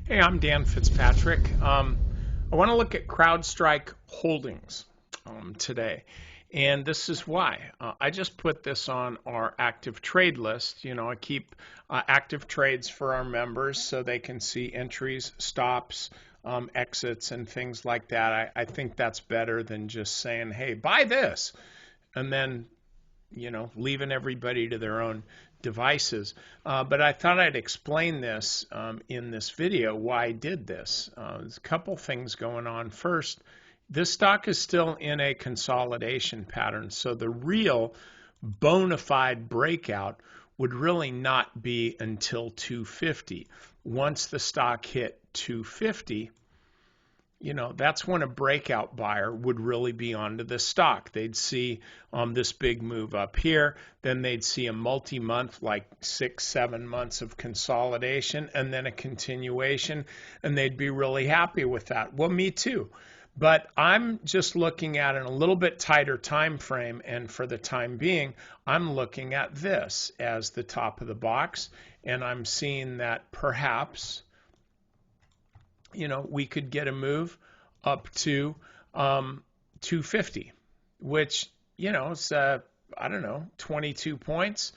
Hey, I'm Dan Fitzpatrick. I want to look at CrowdStrike Holdings today. And this is why. I just put this on our active trade list. You know, I keep active trades for our members so they can see entries, stops, exits, and things like that. I think that's better than just saying, hey, buy this, and then leaving everybody to their own devices. But I thought I'd explain this in this video, why I did this. There's a couple things going on. First, this stock is still in a consolidation pattern, so the real bona fide breakout would really not be until 250. Once the stock hit 250, that's when a breakout buyer would really be onto the stock. They'd see this big move up here, then they'd see a multi-month, like 6-7 months of consolidation, and then a continuation, and they'd be really happy with that. Well, me too. But I'm just looking at it in a little bit tighter time frame, and for the time being, I'm looking at this as the top of the box, and I'm seeing that perhaps we could get a move up to 250, which, is, I don't know, 22 points.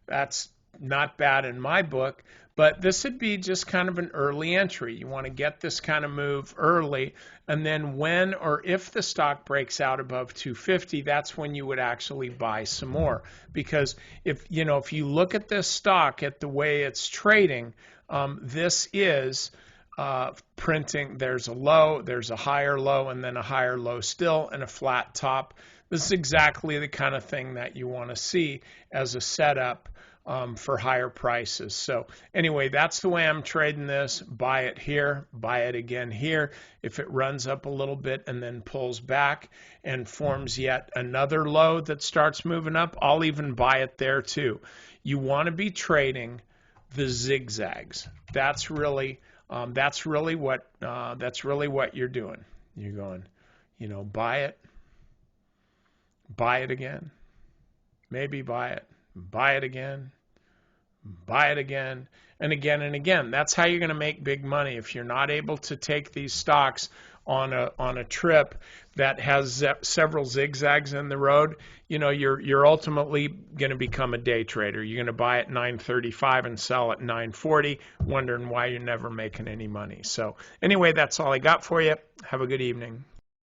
That's not bad in my book, but this would be just kind of an early entry. You want to get this kind of move early, and then when or if the stock breaks out above 250, that's when you would actually buy some more. Because if you look at this stock at the way it's trading, this is printing, there's a low, there's a higher low, and then a higher low still, and a flat top. This is exactly the kind of thing that you want to see as a setup for higher prices. So anyway, that's the way I'm trading this. Buy it here, buy it again here. If it runs up a little bit and then pulls back and forms yet another low that starts moving up, I'll even buy it there too. You want to be trading the zigzags. That's really what you're doing. You're going, buy it again, maybe buy it again, buy it again, and again and again. That's how you're going to make big money. If you're not able to take these stocks on a trip that has several zigzags in the road, you're ultimately going to become a day trader. You're going to buy at 935 and sell at 940, wondering why you're never making any money. So anyway, that's all I got for you. Have a good evening.